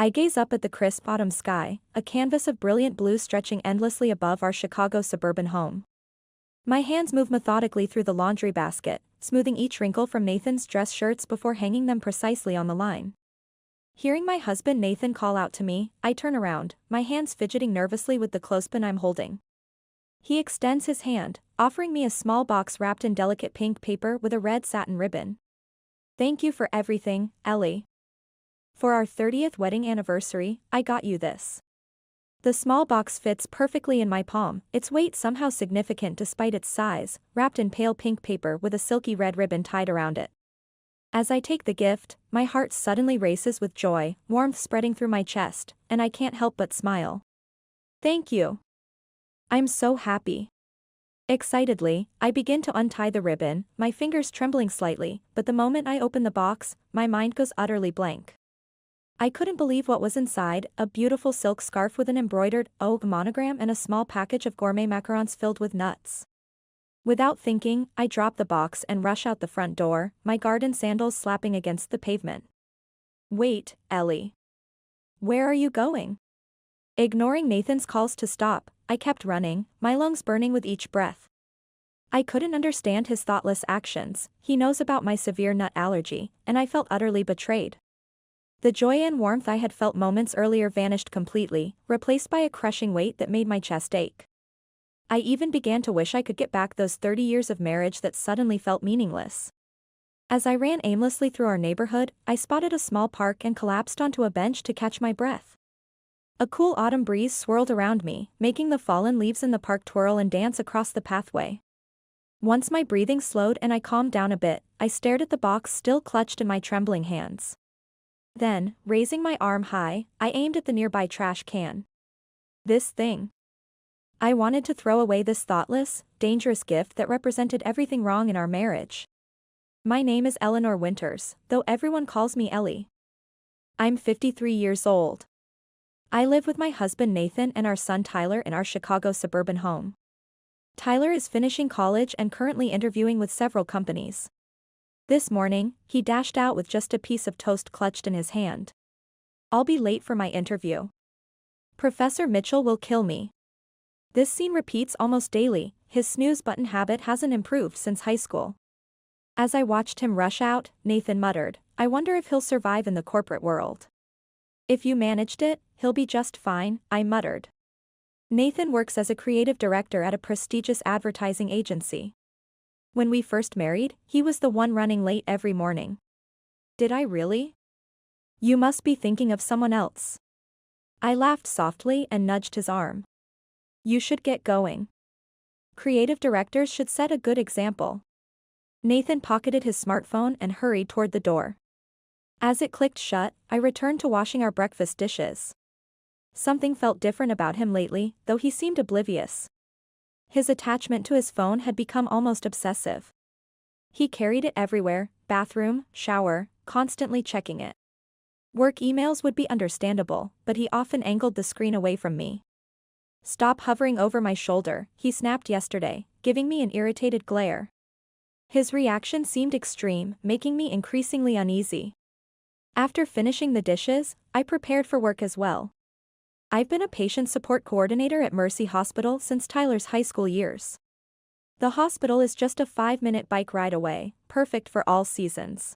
I gaze up at the crisp autumn sky, a canvas of brilliant blue stretching endlessly above our Chicago suburban home. My hands move methodically through the laundry basket, smoothing each wrinkle from Nathan's dress shirts before hanging them precisely on the line. Hearing my husband Nathan call out to me, I turn around, my hands fidgeting nervously with the clothespin I'm holding. He extends his hand, offering me a small box wrapped in delicate pink paper with a red satin ribbon. "Thank you for everything, Ellie. For our 30th wedding anniversary, I got you this." The small box fits perfectly in my palm, its weight somehow significant despite its size, wrapped in pale pink paper with a silky red ribbon tied around it. As I take the gift, my heart suddenly races with joy, warmth spreading through my chest, and I can't help but smile. "Thank you. I'm so happy." Excitedly, I begin to untie the ribbon, my fingers trembling slightly, but the moment I open the box, my mind goes utterly blank. I couldn't believe what was inside, a beautiful silk scarf with an embroidered O monogram and a small package of gourmet macarons filled with nuts. Without thinking, I drop the box and rush out the front door, my garden sandals slapping against the pavement. "Wait, Ellie. Where are you going?" Ignoring Nathan's calls to stop, I kept running, my lungs burning with each breath. I couldn't understand his thoughtless actions. He knows about my severe nut allergy, and I felt utterly betrayed. The joy and warmth I had felt moments earlier vanished completely, replaced by a crushing weight that made my chest ache. I even began to wish I could get back those 30 years of marriage that suddenly felt meaningless. As I ran aimlessly through our neighborhood, I spotted a small park and collapsed onto a bench to catch my breath. A cool autumn breeze swirled around me, making the fallen leaves in the park twirl and dance across the pathway. Once my breathing slowed and I calmed down a bit, I stared at the box still clutched in my trembling hands. Then, raising my arm high, I aimed at the nearby trash can. This thing. I wanted to throw away this thoughtless, dangerous gift that represented everything wrong in our marriage. My name is Eleanor Winters, though everyone calls me Ellie. I'm 53 years old. I live with my husband Nathan and our son Tyler in our Chicago suburban home. Tyler is finishing college and currently interviewing with several companies. This morning, he dashed out with just a piece of toast clutched in his hand. "I'll be late for my interview. Professor Mitchell will kill me." This scene repeats almost daily, his snooze button habit hasn't improved since high school. As I watched him rush out, Nathan muttered, "I wonder if he'll survive in the corporate world." "If you managed it, he'll be just fine," I muttered. Nathan works as a creative director at a prestigious advertising agency. When we first married, he was the one running late every morning. Did I really? You must be thinking of someone else. I laughed softly and nudged his arm. You should get going. Creative directors should set a good example. Nathan pocketed his smartphone and hurried toward the door. As it clicked shut, I returned to washing our breakfast dishes. Something felt different about him lately, though he seemed oblivious. His attachment to his phone had become almost obsessive. He carried it everywhere, bathroom, shower, constantly checking it. Work emails would be understandable, but he often angled the screen away from me. "Stop hovering over my shoulder," he snapped yesterday, giving me an irritated glare. His reaction seemed extreme, making me increasingly uneasy. After finishing the dishes, I prepared for work as well. I've been a patient support coordinator at Mercy Hospital since Tyler's high school years. The hospital is just a 5-minute bike ride away, perfect for all seasons.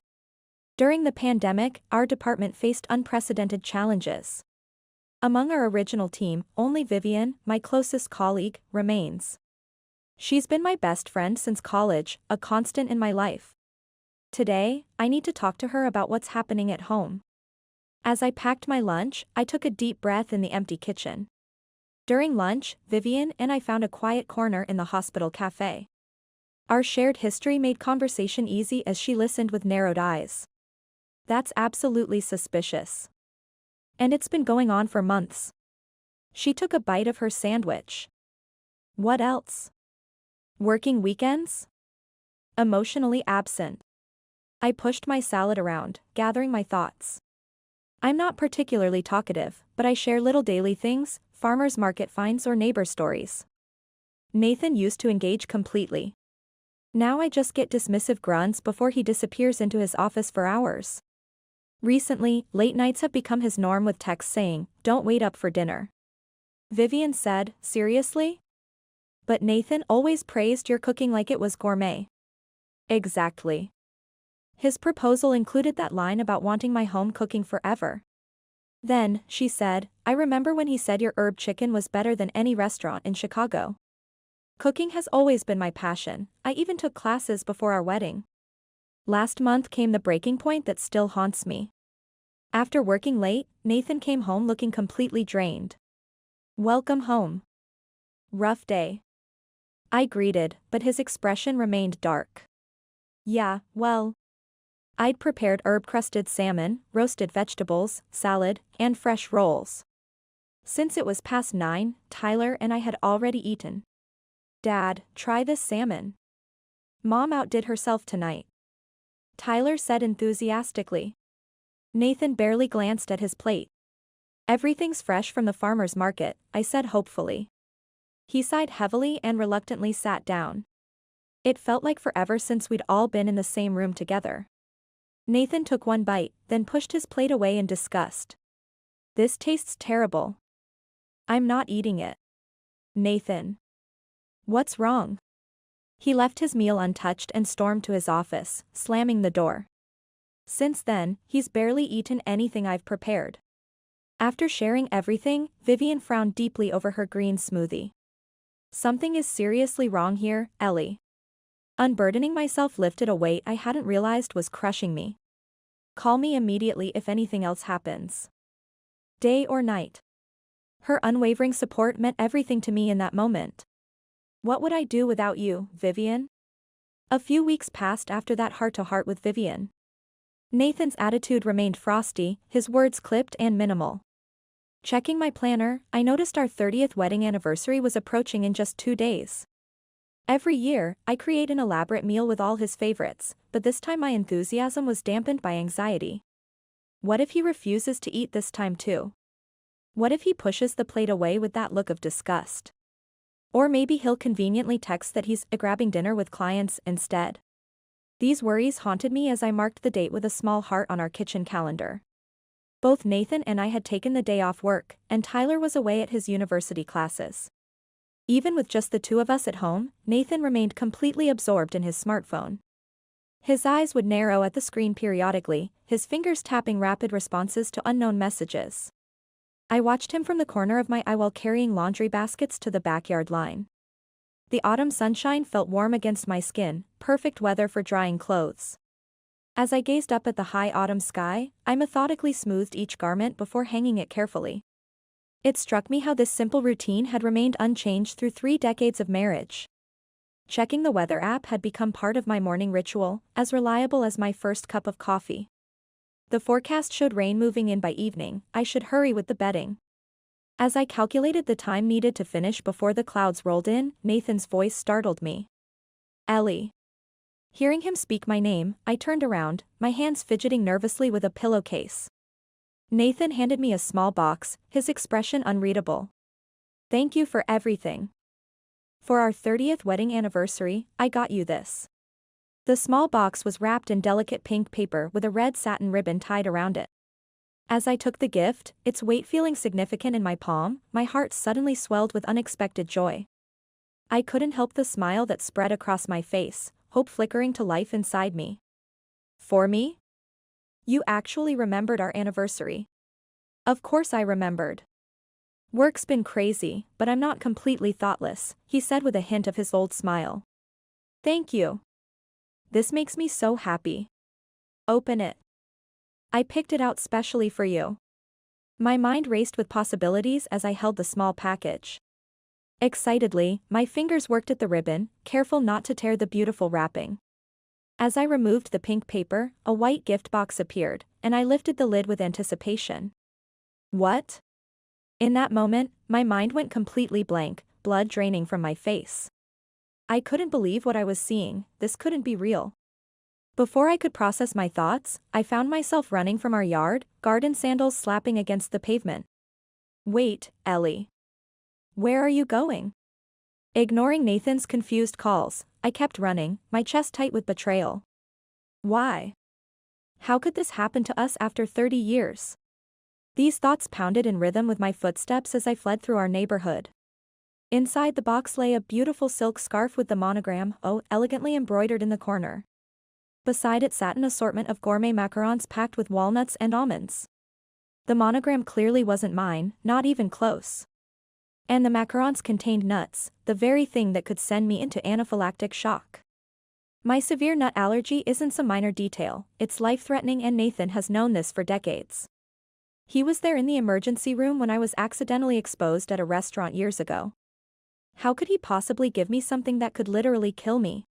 During the pandemic, our department faced unprecedented challenges. Among our original team, only Vivian, my closest colleague, remains. She's been my best friend since college, a constant in my life. Today, I need to talk to her about what's happening at home. As I packed my lunch, I took a deep breath in the empty kitchen. During lunch, Vivian and I found a quiet corner in the hospital cafe. Our shared history made conversation easy as she listened with narrowed eyes. "That's absolutely suspicious. And it's been going on for months." She took a bite of her sandwich. "What else? Working weekends? Emotionally absent." I pushed my salad around, gathering my thoughts. I'm not particularly talkative, but I share little daily things, farmers market finds or neighbor stories. Nathan used to engage completely. Now I just get dismissive grunts before he disappears into his office for hours. Recently, late nights have become his norm with texts saying, "Don't wait up for dinner." Vivian said, "Seriously?" "But Nathan always praised your cooking like it was gourmet." Exactly. His proposal included that line about wanting my home cooking forever. Then, she said, "I remember when he said your herb chicken was better than any restaurant in Chicago." Cooking has always been my passion. I even took classes before our wedding. Last month came the breaking point that still haunts me. After working late, Nathan came home looking completely drained. "Welcome home." "Rough day." I greeted, but his expression remained dark. "Yeah, well. I'd prepared herb-crusted salmon, roasted vegetables, salad, and fresh rolls." Since it was past 9, Tyler and I had already eaten. "Dad, try this salmon. Mom outdid herself tonight," Tyler said enthusiastically. Nathan barely glanced at his plate. "Everything's fresh from the farmer's market," I said hopefully. He sighed heavily and reluctantly sat down. It felt like forever since we'd all been in the same room together. Nathan took one bite, then pushed his plate away in disgust. "This tastes terrible. I'm not eating it." "Nathan. What's wrong?" He left his meal untouched and stormed to his office, slamming the door. Since then, he's barely eaten anything I've prepared. After sharing everything, Vivian frowned deeply over her green smoothie. "Something is seriously wrong here, Ellie." Unburdening myself lifted a weight I hadn't realized was crushing me. "Call me immediately if anything else happens. Day or night." Her unwavering support meant everything to me in that moment. "What would I do without you, Vivian?" A few weeks passed after that heart-to-heart with Vivian. Nathan's attitude remained frosty, his words clipped and minimal. Checking my planner, I noticed our 30th wedding anniversary was approaching in just 2 days. Every year, I create an elaborate meal with all his favorites, but this time my enthusiasm was dampened by anxiety. What if he refuses to eat this time too? What if he pushes the plate away with that look of disgust? Or maybe he'll conveniently text that he's grabbing dinner with clients instead. These worries haunted me as I marked the date with a small heart on our kitchen calendar. Both Nathan and I had taken the day off work, and Tyler was away at his university classes. Even with just the two of us at home, Nathan remained completely absorbed in his smartphone. His eyes would narrow at the screen periodically, his fingers tapping rapid responses to unknown messages. I watched him from the corner of my eye while carrying laundry baskets to the backyard line. The autumn sunshine felt warm against my skin, perfect weather for drying clothes. As I gazed up at the high autumn sky, I methodically smoothed each garment before hanging it carefully. It struck me how this simple routine had remained unchanged through 3 decades of marriage. Checking the weather app had become part of my morning ritual, as reliable as my first cup of coffee. The forecast showed rain moving in by evening. I should hurry with the bedding. As I calculated the time needed to finish before the clouds rolled in, Nathan's voice startled me. "Ellie." Hearing him speak my name, I turned around, my hands fidgeting nervously with a pillowcase. Nathan handed me a small box, his expression unreadable. "Thank you for everything. For our 30th wedding anniversary, I got you this." The small box was wrapped in delicate pink paper with a red satin ribbon tied around it. As I took the gift, its weight feeling significant in my palm, my heart suddenly swelled with unexpected joy. I couldn't help the smile that spread across my face, hope flickering to life inside me. "For me? You actually remembered our anniversary." Of course I remembered. "Work's been crazy, but I'm not completely thoughtless," he said with a hint of his old smile. "Thank you. This makes me so happy." "Open it." I picked it out specially for you. My mind raced with possibilities as I held the small package. Excitedly, my fingers worked at the ribbon, careful not to tear the beautiful wrapping. As I removed the pink paper, a white gift box appeared, and I lifted the lid with anticipation. What? In that moment, my mind went completely blank, blood draining from my face. I couldn't believe what I was seeing. This couldn't be real. Before I could process my thoughts, I found myself running from our yard, garden sandals slapping against the pavement. "Wait, Ellie. Where are you going?" Ignoring Nathan's confused calls, I kept running, my chest tight with betrayal. "Why? How could this happen to us after 30 years? These thoughts pounded in rhythm with my footsteps as I fled through our neighborhood. Inside the box lay a beautiful silk scarf with the monogram, "Oh," elegantly embroidered in the corner. Beside it sat an assortment of gourmet macarons packed with walnuts and almonds. The monogram clearly wasn't mine, not even close. And the macarons contained nuts, the very thing that could send me into anaphylactic shock. My severe nut allergy isn't some minor detail, it's life-threatening, and Nathan has known this for decades. He was there in the emergency room when I was accidentally exposed at a restaurant years ago. How could he possibly give me something that could literally kill me?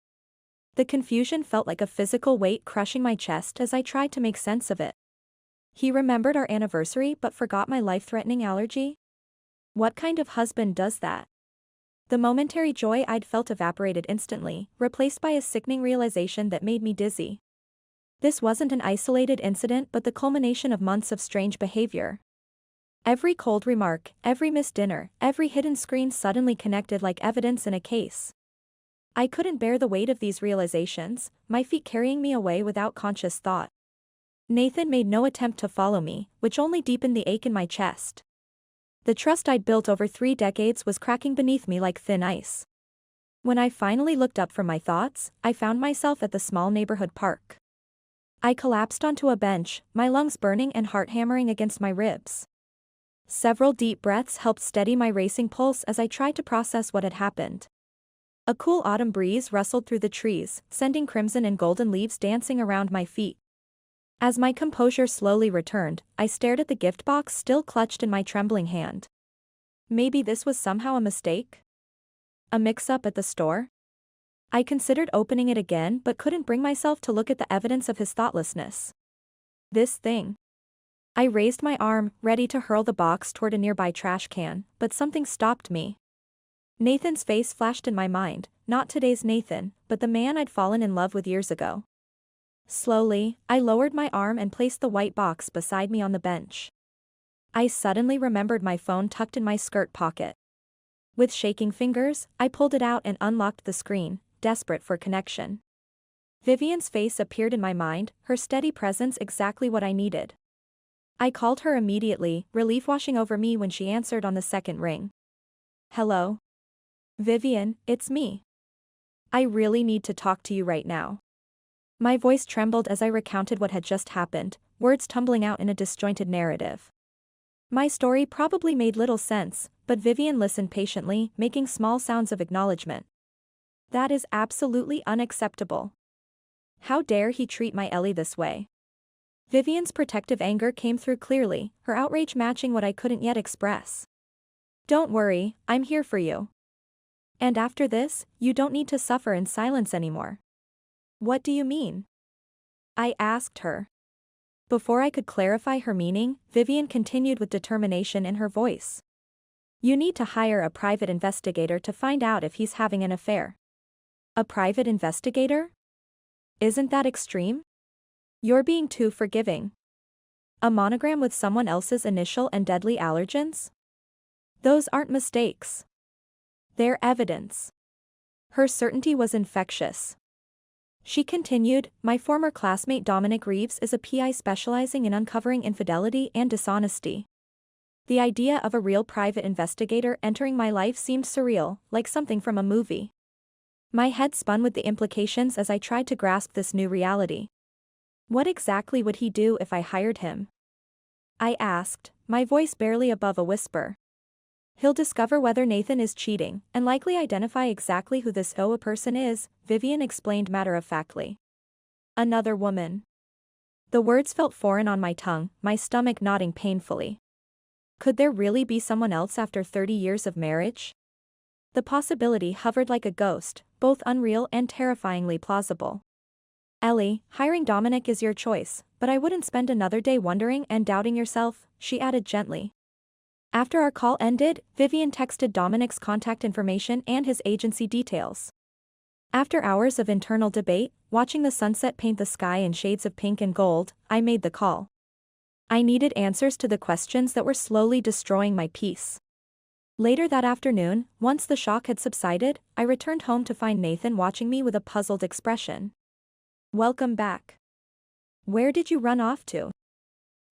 The confusion felt like a physical weight crushing my chest as I tried to make sense of it. He remembered our anniversary but forgot my life-threatening allergy? What kind of husband does that? The momentary joy I'd felt evaporated instantly, replaced by a sickening realization that made me dizzy. This wasn't an isolated incident but the culmination of months of strange behavior. Every cold remark, every missed dinner, every hidden screen suddenly connected like evidence in a case. I couldn't bear the weight of these realizations, my feet carrying me away without conscious thought. Nathan made no attempt to follow me, which only deepened the ache in my chest. The trust I'd built over 3 decades was cracking beneath me like thin ice. When I finally looked up from my thoughts, I found myself at the small neighborhood park. I collapsed onto a bench, my lungs burning and heart hammering against my ribs. Several deep breaths helped steady my racing pulse as I tried to process what had happened. A cool autumn breeze rustled through the trees, sending crimson and golden leaves dancing around my feet. As my composure slowly returned, I stared at the gift box still clutched in my trembling hand. Maybe this was somehow a mistake? A mix-up at the store? I considered opening it again but couldn't bring myself to look at the evidence of his thoughtlessness. This thing. I raised my arm, ready to hurl the box toward a nearby trash can, but something stopped me. Nathan's face flashed in my mind, not today's Nathan, but the man I'd fallen in love with years ago. Slowly, I lowered my arm and placed the white box beside me on the bench. I suddenly remembered my phone tucked in my skirt pocket. With shaking fingers, I pulled it out and unlocked the screen, desperate for connection. Vivian's face appeared in my mind, her steady presence exactly what I needed. I called her immediately, relief washing over me when she answered on the second ring. "Hello? Vivian, it's me. I really need to talk to you right now." My voice trembled as I recounted what had just happened, words tumbling out in a disjointed narrative. My story probably made little sense, but Vivian listened patiently, making small sounds of acknowledgement. "That is absolutely unacceptable. How dare he treat my Ellie this way?" Vivian's protective anger came through clearly, her outrage matching what I couldn't yet express. "Don't worry, I'm here for you. And after this, you don't need to suffer in silence anymore." "What do you mean?" I asked her. Before I could clarify her meaning, Vivian continued with determination in her voice. "You need to hire a private investigator to find out if he's having an affair." "A private investigator? Isn't that extreme? You're being too forgiving. A monogram with someone else's initial and deadly allergens? Those aren't mistakes. They're evidence." Her certainty was infectious. She continued, "My former classmate Dominic Reeves is a PI specializing in uncovering infidelity and dishonesty. The idea of a real private investigator entering my life seemed surreal, like something from a movie. My head spun with the implications as I tried to grasp this new reality. What exactly would he do if I hired him? I asked, my voice barely above a whisper. "He'll discover whether Nathan is cheating, and likely identify exactly who this OA person is," Vivian explained matter-of-factly. "Another woman." The words felt foreign on my tongue, my stomach knotting painfully. Could there really be someone else after 30 years of marriage? The possibility hovered like a ghost, both unreal and terrifyingly plausible. "Ellie, hiring Dominic is your choice, but I wouldn't spend another day wondering and doubting yourself," she added gently. After our call ended, Vivian texted Dominic's contact information and his agency details. After hours of internal debate, watching the sunset paint the sky in shades of pink and gold, I made the call. I needed answers to the questions that were slowly destroying my peace. Later that afternoon, once the shock had subsided, I returned home to find Nathan watching me with a puzzled expression. "Welcome back. Where did you run off to?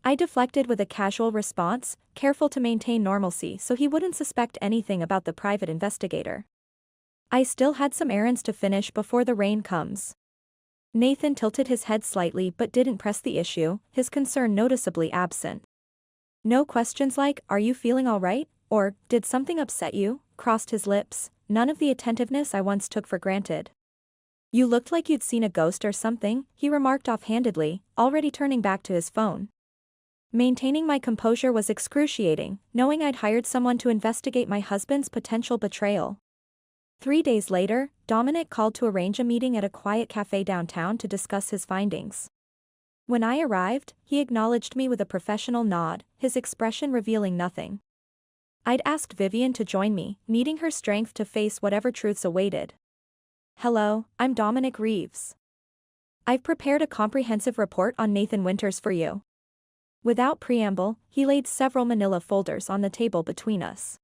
I deflected with a casual response, careful to maintain normalcy so he wouldn't suspect anything about the private investigator. I still had some errands to finish before the rain comes. Nathan tilted his head slightly but didn't press the issue, his concern noticeably absent. No questions like, "Are you feeling all right?" or "Did something upset you?" crossed his lips, none of the attentiveness I once took for granted. "You looked like you'd seen a ghost or something," he remarked offhandedly, already turning back to his phone. Maintaining my composure was excruciating, knowing I'd hired someone to investigate my husband's potential betrayal. 3 days later, Dominic called to arrange a meeting at a quiet cafe downtown to discuss his findings. When I arrived, he acknowledged me with a professional nod, his expression revealing nothing. I'd asked Vivian to join me, needing her strength to face whatever truths awaited. "Hello, I'm Dominic Reeves. I've prepared a comprehensive report on Nathan Winters for you." Without preamble, he laid several manila folders on the table between us.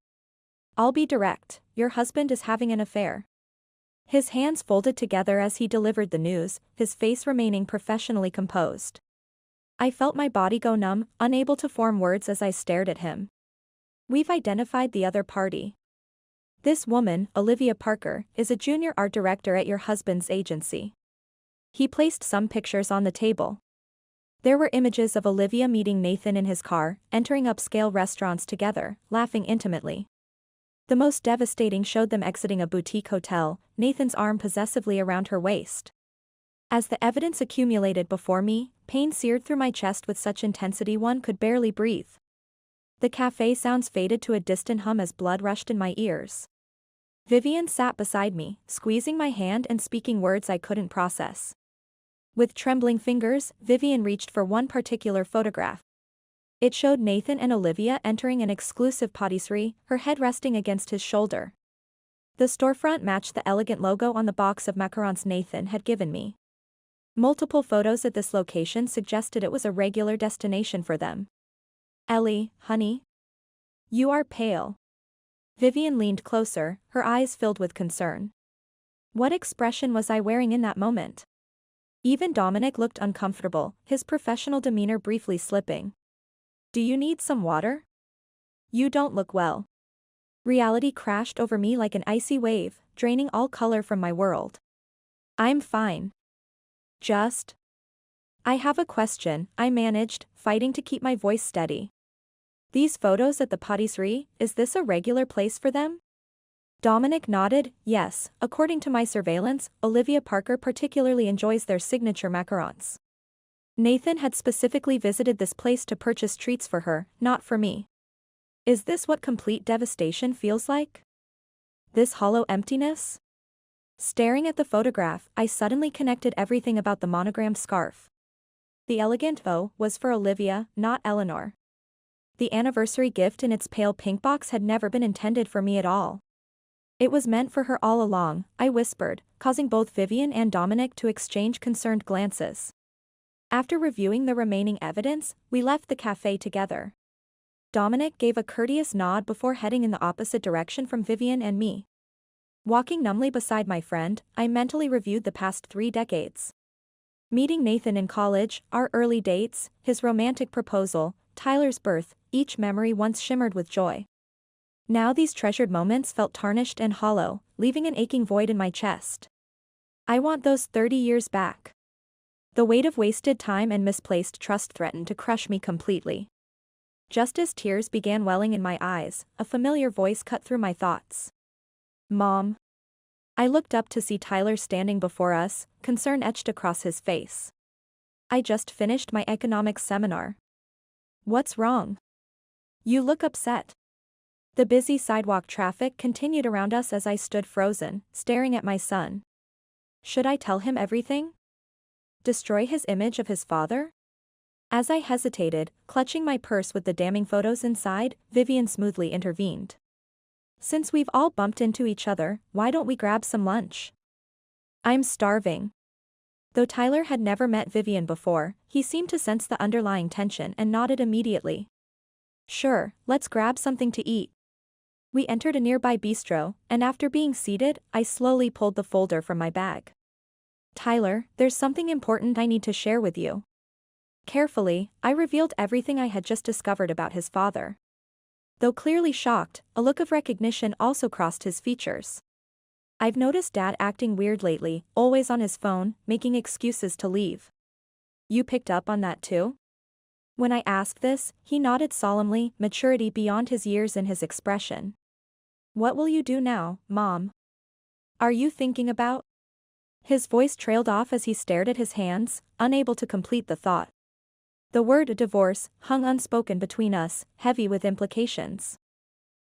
"I'll be direct, your husband is having an affair." His hands folded together as he delivered the news, his face remaining professionally composed. I felt my body go numb, unable to form words as I stared at him. "We've identified the other party. This woman, Olivia Parker, is a junior art director at your husband's agency." He placed some pictures on the table. There were images of Olivia meeting Nathan in his car, entering upscale restaurants together, laughing intimately. The most devastating showed them exiting a boutique hotel, Nathan's arm possessively around her waist. As the evidence accumulated before me, pain seared through my chest with such intensity one could barely breathe. The cafe sounds faded to a distant hum as blood rushed in my ears. Vivian sat beside me, squeezing my hand and speaking words I couldn't process. With trembling fingers, Vivian reached for one particular photograph. It showed Nathan and Olivia entering an exclusive patisserie, her head resting against his shoulder. The storefront matched the elegant logo on the box of macarons Nathan had given me. Multiple photos at this location suggested it was a regular destination for them. "Ellie, honey? You are pale." Vivian leaned closer, her eyes filled with concern. What expression was I wearing in that moment? Even Dominic looked uncomfortable, his professional demeanor briefly slipping. "Do you need some water? You don't look well." Reality crashed over me like an icy wave, draining all color from my world. "I'm fine. I have a question," I managed, fighting to keep my voice steady. "These photos at the patisserie, is this a regular place for them?" Dominic nodded, "Yes, according to my surveillance, Olivia Parker particularly enjoys their signature macarons. Nathan had specifically visited this place to purchase treats for her, not for me." Is this what complete devastation feels like? This hollow emptiness? Staring at the photograph, I suddenly connected everything about the monogrammed scarf. The elegant bow was for Olivia, not Eleanor. The anniversary gift in its pale pink box had never been intended for me at all. It was meant for her all along, I whispered, causing both Vivian and Dominic to exchange concerned glances. After reviewing the remaining evidence, we left the cafe together. Dominic gave a courteous nod before heading in the opposite direction from Vivian and me. Walking numbly beside my friend, I mentally reviewed the past 3 decades. Meeting Nathan in college, our early dates, his romantic proposal, Tyler's birth, each memory once shimmered with joy. Now these treasured moments felt tarnished and hollow, leaving an aching void in my chest. I want those 30 years back. The weight of wasted time and misplaced trust threatened to crush me completely. Just as tears began welling in my eyes, a familiar voice cut through my thoughts. "Mom." I looked up to see Tyler standing before us, concern etched across his face. "I just finished my economics seminar." "What's wrong? You look upset." The busy sidewalk traffic continued around us as I stood frozen, staring at my son. Should I tell him everything? Destroy his image of his father? As I hesitated, clutching my purse with the damning photos inside, Vivian smoothly intervened. "Since we've all bumped into each other, why don't we grab some lunch? I'm starving." Though Tyler had never met Vivian before, he seemed to sense the underlying tension and nodded immediately. "Sure, let's grab something to eat." We entered a nearby bistro, and after being seated, I slowly pulled the folder from my bag. "Tyler, there's something important I need to share with you." Carefully, I revealed everything I had just discovered about his father. Though clearly shocked, a look of recognition also crossed his features. I've noticed Dad acting weird lately, always on his phone, making excuses to leave. You picked up on that too? When I asked this, he nodded solemnly, maturity beyond his years in his expression. What will you do now, Mom? Are you thinking about? His voice trailed off as he stared at his hands, unable to complete the thought. The word divorce hung unspoken between us, heavy with implications.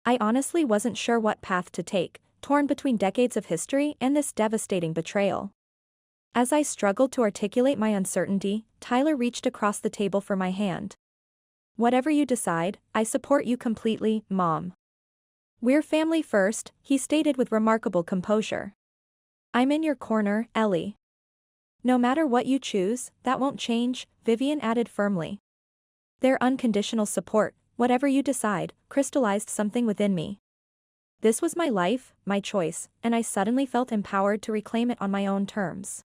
I honestly wasn't sure what path to take, torn between decades of history and this devastating betrayal. As I struggled to articulate my uncertainty, Tyler reached across the table for my hand. Whatever you decide, I support you completely, Mom. We're family first, he stated with remarkable composure. I'm in your corner, Ellie. No matter what you choose, that won't change, Vivian added firmly. Their unconditional support, whatever you decide, crystallized something within me. This was my life, my choice, and I suddenly felt empowered to reclaim it on my own terms.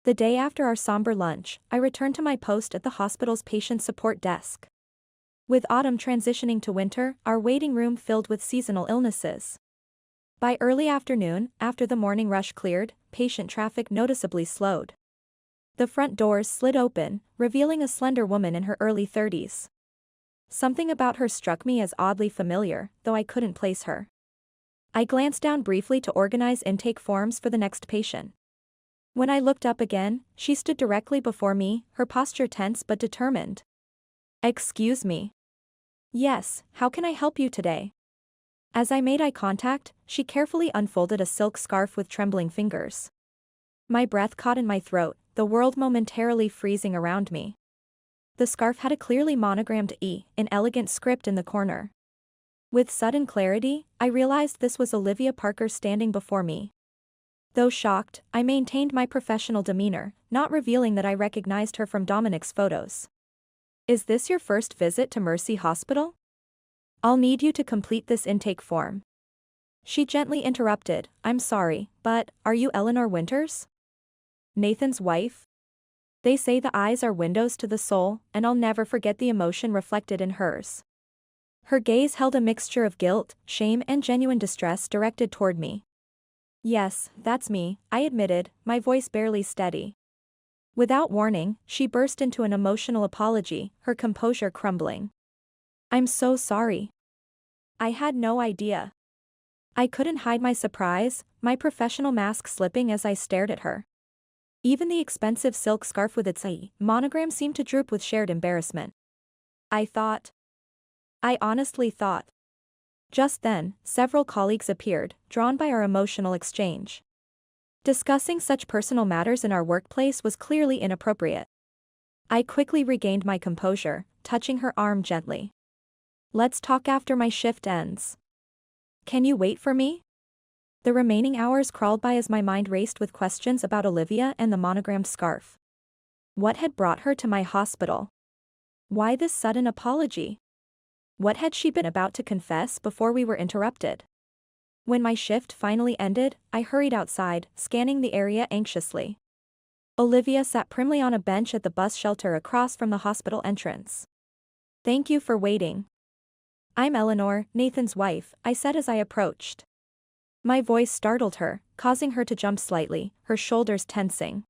The day after our somber lunch, I returned to my post at the hospital's patient support desk. With autumn transitioning to winter, our waiting room filled with seasonal illnesses. By early afternoon, after the morning rush cleared, patient traffic noticeably slowed. The front doors slid open, revealing a slender woman in her early 30s. Something about her struck me as oddly familiar, though I couldn't place her. I glanced down briefly to organize intake forms for the next patient. When I looked up again, she stood directly before me, her posture tense but determined. Excuse me. Yes, how can I help you today? As I made eye contact, she carefully unfolded a silk scarf with trembling fingers. My breath caught in my throat, the world momentarily freezing around me. The scarf had a clearly monogrammed E in elegant script in the corner. With sudden clarity, I realized this was Olivia Parker standing before me. Though shocked, I maintained my professional demeanor, not revealing that I recognized her from Dominic's photos. Is this your first visit to Mercy Hospital? I'll need you to complete this intake form. She gently interrupted, I'm sorry, but, are you Eleanor Winters? Nathan's wife? They say the eyes are windows to the soul, and I'll never forget the emotion reflected in hers. Her gaze held a mixture of guilt, shame and genuine distress directed toward me. Yes, that's me, I admitted, my voice barely steady. Without warning, she burst into an emotional apology, her composure crumbling. I'm so sorry. I had no idea. I couldn't hide my surprise, my professional mask slipping as I stared at her. Even the expensive silk scarf with its I monogram seemed to droop with shared embarrassment. I honestly thought. Just then, several colleagues appeared, drawn by our emotional exchange. Discussing such personal matters in our workplace was clearly inappropriate. I quickly regained my composure, touching her arm gently. Let's talk after my shift ends. Can you wait for me? The remaining hours crawled by as my mind raced with questions about Olivia and the monogrammed scarf. What had brought her to my hospital? Why this sudden apology? What had she been about to confess before we were interrupted? When my shift finally ended, I hurried outside, scanning the area anxiously. Olivia sat primly on a bench at the bus shelter across from the hospital entrance. Thank you for waiting. I'm Eleanor, Nathan's wife, I said as I approached. My voice startled her, causing her to jump slightly, her shoulders tensing.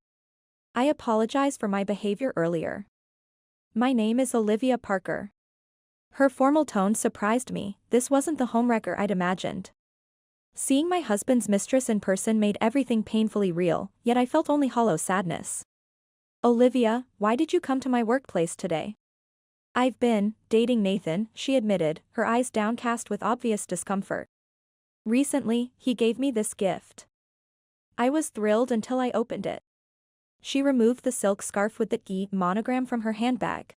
I apologize for my behavior earlier. My name is Olivia Parker. Her formal tone surprised me, this wasn't the homewrecker I'd imagined. Seeing my husband's mistress in person made everything painfully real, yet I felt only hollow sadness. Olivia, why did you come to my workplace today? I've been dating Nathan, she admitted, her eyes downcast with obvious discomfort. Recently, he gave me this gift. I was thrilled until I opened it. She removed the silk scarf with the E monogram from her handbag.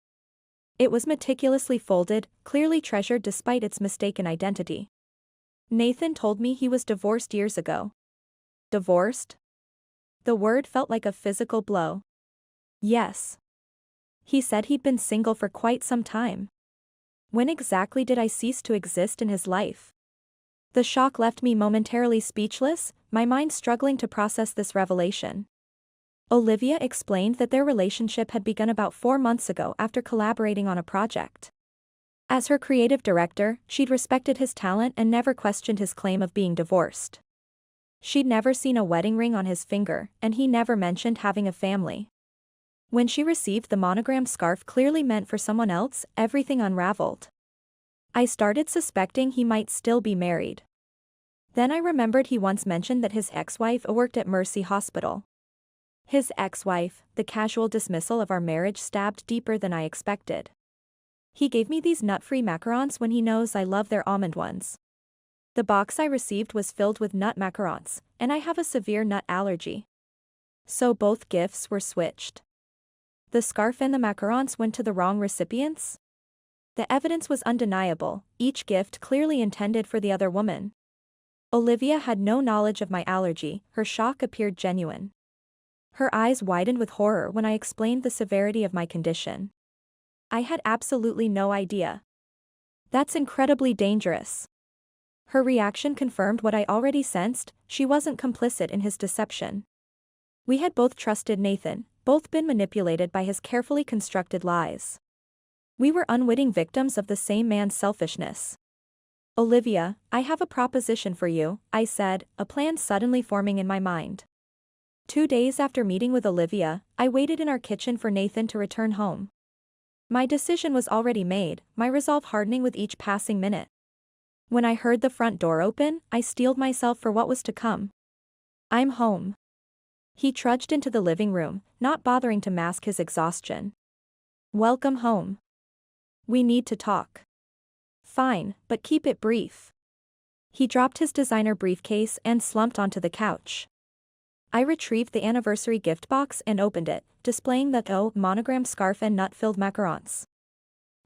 It was meticulously folded, clearly treasured despite its mistaken identity. Nathan told me he was divorced years ago. Divorced? The word felt like a physical blow. Yes. He said he'd been single for quite some time. When exactly did I cease to exist in his life? The shock left me momentarily speechless, my mind struggling to process this revelation. Olivia explained that their relationship had begun about 4 months ago after collaborating on a project. As her creative director, she'd respected his talent and never questioned his claim of being divorced. She'd never seen a wedding ring on his finger, and he never mentioned having a family. When she received the monogram scarf clearly meant for someone else, everything unraveled. I started suspecting he might still be married. Then I remembered he once mentioned that his ex-wife worked at Mercy Hospital. His ex-wife, the casual dismissal of our marriage stabbed deeper than I expected. He gave me these nut-free macarons when he knows I love their almond ones. The box I received was filled with nut macarons, and I have a severe nut allergy. So both gifts were switched. The scarf and the macarons went to the wrong recipients? The evidence was undeniable, each gift clearly intended for the other woman. Olivia had no knowledge of my allergy, her shock appeared genuine. Her eyes widened with horror when I explained the severity of my condition. I had absolutely no idea. That's incredibly dangerous. Her reaction confirmed what I already sensed, she wasn't complicit in his deception. We had both trusted Nathan, both been manipulated by his carefully constructed lies. We were unwitting victims of the same man's selfishness. Olivia, I have a proposition for you, I said, a plan suddenly forming in my mind. 2 days after meeting with Olivia, I waited in our kitchen for Nathan to return home. My decision was already made, my resolve hardening with each passing minute. When I heard the front door open, I steeled myself for what was to come. I'm home. He trudged into the living room, not bothering to mask his exhaustion. Welcome home. We need to talk. Fine, but keep it brief. He dropped his designer briefcase and slumped onto the couch. I retrieved the anniversary gift box and opened it, displaying the monogram scarf and nut-filled macarons.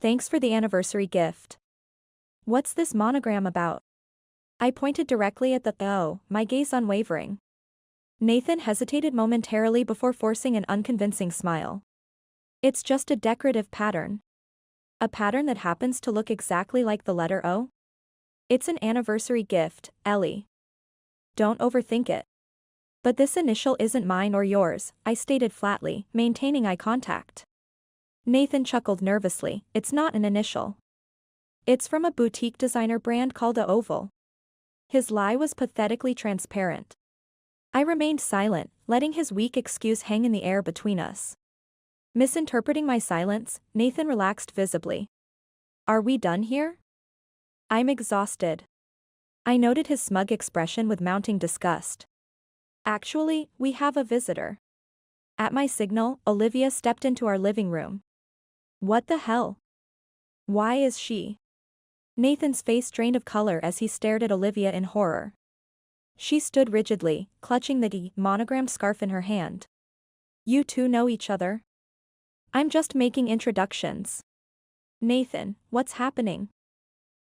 Thanks for the anniversary gift. What's this monogram about? I pointed directly at the my gaze unwavering. Nathan hesitated momentarily before forcing an unconvincing smile. It's just a decorative pattern. A pattern that happens to look exactly like the letter O? It's an anniversary gift, Ellie. Don't overthink it. But this initial isn't mine or yours, I stated flatly, maintaining eye contact. Nathan chuckled nervously, it's not an initial. It's from a boutique designer brand called A Oval. His lie was pathetically transparent. I remained silent, letting his weak excuse hang in the air between us. Misinterpreting my silence, Nathan relaxed visibly. Are we done here? I'm exhausted. I noted his smug expression with mounting disgust. Actually, we have a visitor. At my signal, Olivia stepped into our living room. What the hell? Why is she? Nathan's face drained of color as he stared at Olivia in horror. She stood rigidly, clutching the monogram scarf in her hand. You two know each other? I'm just making introductions. Nathan, what's happening?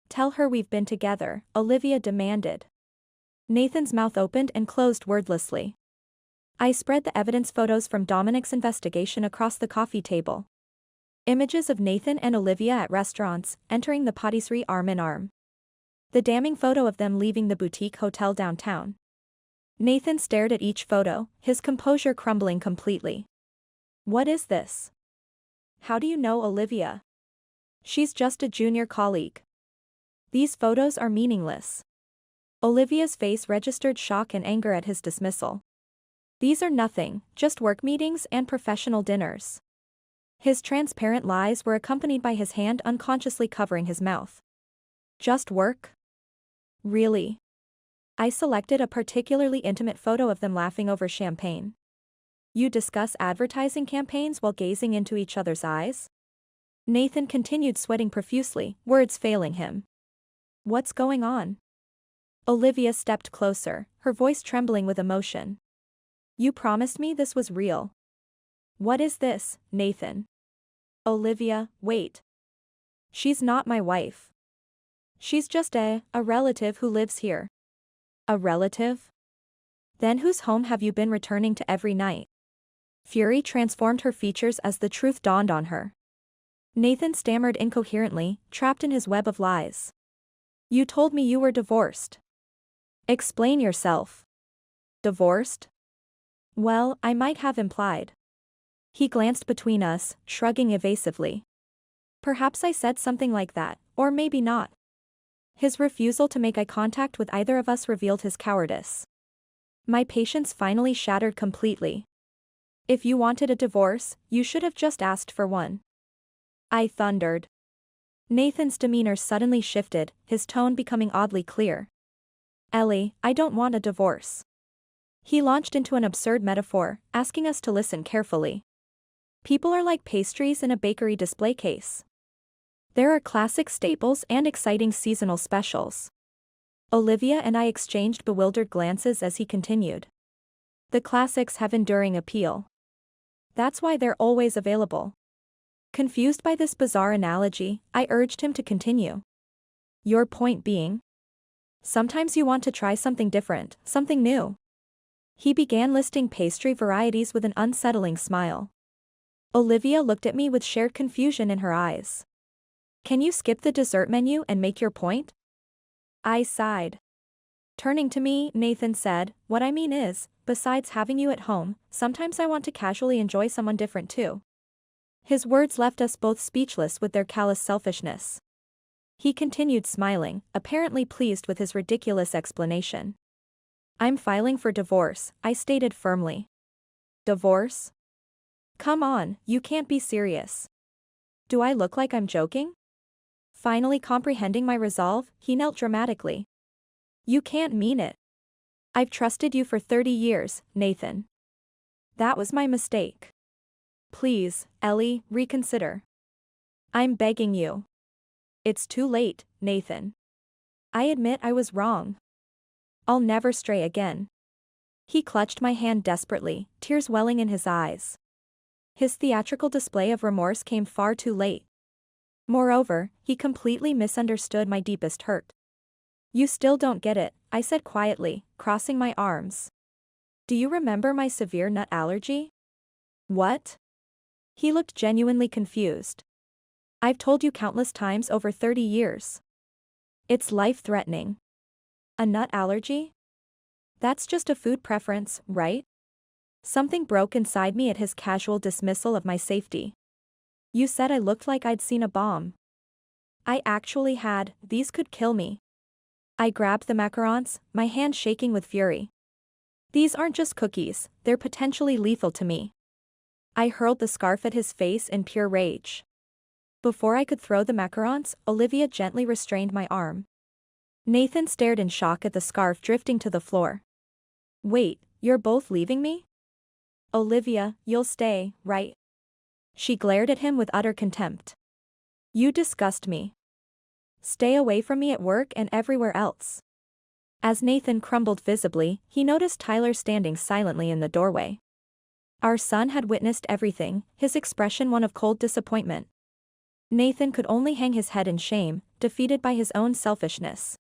Tell her we've been together, Olivia demanded. Nathan's mouth opened and closed wordlessly. I spread the evidence photos from Dominic's investigation across the coffee table. Images of Nathan and Olivia at restaurants, entering the patisserie arm in arm. The damning photo of them leaving the boutique hotel downtown. Nathan stared at each photo, his composure crumbling completely. What is this? How do you know Olivia? She's just a junior colleague. These photos are meaningless. Olivia's face registered shock and anger at his dismissal. These are nothing, just work meetings and professional dinners. His transparent lies were accompanied by his hand unconsciously covering his mouth. Just work? Really? I selected a particularly intimate photo of them laughing over champagne. You discuss advertising campaigns while gazing into each other's eyes? Nathan continued sweating profusely, words failing him. What's going on? Olivia stepped closer, her voice trembling with emotion. You promised me this was real. What is this, Nathan? Olivia, wait. She's not my wife. She's just a relative who lives here. A relative? Then whose home have you been returning to every night? Fury transformed her features as the truth dawned on her. Nathan stammered incoherently, trapped in his web of lies. You told me you were divorced. Explain yourself. Divorced? Well, I might have implied. He glanced between us, shrugging evasively. Perhaps I said something like that, or maybe not. His refusal to make eye contact with either of us revealed his cowardice. My patience finally shattered completely. If you wanted a divorce, you should have just asked for one. I thundered. Nathan's demeanor suddenly shifted, his tone becoming oddly clear. Ellie, I don't want a divorce. He launched into an absurd metaphor, asking us to listen carefully. People are like pastries in a bakery display case. There are classic staples and exciting seasonal specials. Olivia and I exchanged bewildered glances as he continued. The classics have enduring appeal. That's why they're always available. Confused by this bizarre analogy, I urged him to continue. Your point being? Sometimes you want to try something different, something new. He began listing pastry varieties with an unsettling smile. Olivia looked at me with shared confusion in her eyes. Can you skip the dessert menu and make your point? I sighed. Turning to me, Nathan said, what I mean is, besides having you at home, sometimes I want to casually enjoy someone different too. His words left us both speechless with their callous selfishness. He continued smiling, apparently pleased with his ridiculous explanation. I'm filing for divorce, I stated firmly. Divorce? Come on, you can't be serious. Do I look like I'm joking? Finally comprehending my resolve, he knelt dramatically. You can't mean it. I've trusted you for 30 years, Nathan. That was my mistake. Please, Ellie, reconsider. I'm begging you. It's too late, Nathan. I admit I was wrong. I'll never stray again. He clutched my hand desperately, tears welling in his eyes. His theatrical display of remorse came far too late. Moreover, he completely misunderstood my deepest hurt. You still don't get it, I said quietly, crossing my arms. Do you remember my severe nut allergy? What? He looked genuinely confused. I've told you countless times over 30 years. It's life-threatening. A nut allergy? That's just a food preference, right? Something broke inside me at his casual dismissal of my safety. You said I looked like I'd seen a bomb. I actually had, these could kill me. I grabbed the macarons, my hand shaking with fury. These aren't just cookies, they're potentially lethal to me. I hurled the scarf at his face in pure rage. Before I could throw the macarons, Olivia gently restrained my arm. Nathan stared in shock at the scarf drifting to the floor. Wait, you're both leaving me? Olivia, you'll stay, right? She glared at him with utter contempt. You disgust me. Stay away from me at work and everywhere else. As Nathan crumbled visibly, he noticed Tyler standing silently in the doorway. Our son had witnessed everything, his expression one of cold disappointment. Nathan could only hang his head in shame, defeated by his own selfishness.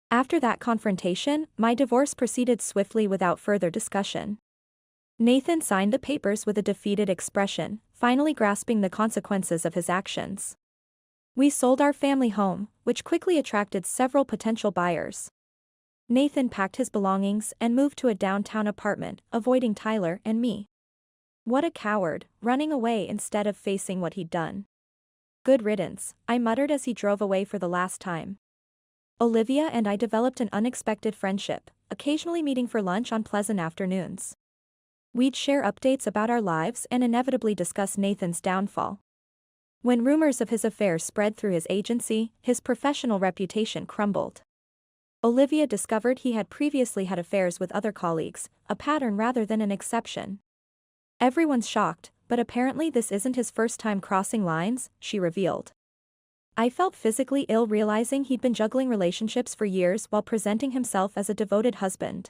After that confrontation, my divorce proceeded swiftly without further discussion. Nathan signed the papers with a defeated expression, finally grasping the consequences of his actions. We sold our family home, which quickly attracted several potential buyers. Nathan packed his belongings and moved to a downtown apartment, avoiding Tyler and me. What a coward, running away instead of facing what he'd done. Good riddance, I muttered as he drove away for the last time. Olivia and I developed an unexpected friendship, occasionally meeting for lunch on pleasant afternoons. We'd share updates about our lives and inevitably discuss Nathan's downfall. When rumors of his affair spread through his agency, his professional reputation crumbled. Olivia discovered he had previously had affairs with other colleagues, a pattern rather than an exception. Everyone's shocked, but apparently this isn't his first time crossing lines, she revealed. I felt physically ill realizing he'd been juggling relationships for years while presenting himself as a devoted husband.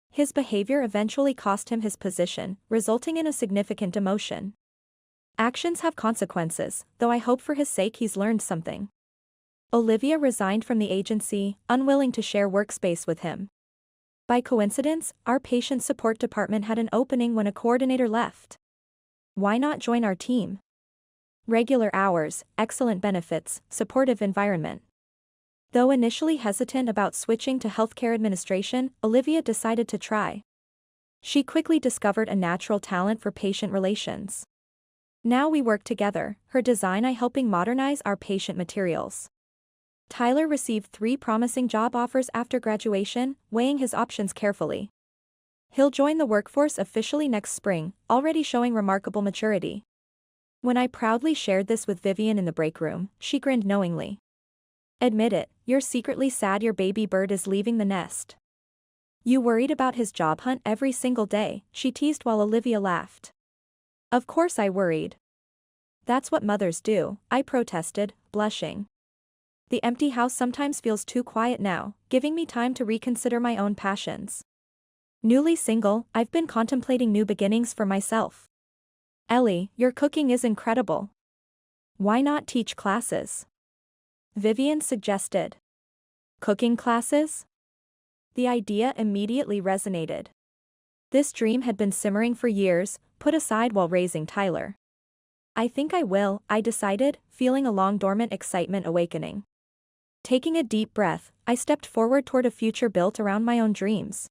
His behavior eventually cost him his position, resulting in a significant demotion. Actions have consequences, though I hope for his sake he's learned something. Olivia resigned from the agency, unwilling to share workspace with him. By coincidence, our patient support department had an opening when a coordinator left. Why not join our team? Regular hours, excellent benefits, supportive environment. Though initially hesitant about switching to healthcare administration, Olivia decided to try. She quickly discovered a natural talent for patient relations. Now we work together, her design eye helping modernize our patient materials. Tyler received 3 promising job offers after graduation, weighing his options carefully. He'll join the workforce officially next spring, already showing remarkable maturity. When I proudly shared this with Vivian in the break room, she grinned knowingly. Admit it, you're secretly sad your baby bird is leaving the nest. You worried about his job hunt every single day, she teased while Olivia laughed. Of course I worried. That's what mothers do, I protested, blushing. The empty house sometimes feels too quiet now, giving me time to reconsider my own passions. Newly single, I've been contemplating new beginnings for myself. Ellie, your cooking is incredible. Why not teach classes? Vivian suggested. Cooking classes? The idea immediately resonated. This dream had been simmering for years, put aside while raising Tyler. I think I will, I decided, feeling a long-dormant excitement awakening. Taking a deep breath, I stepped forward toward a future built around my own dreams.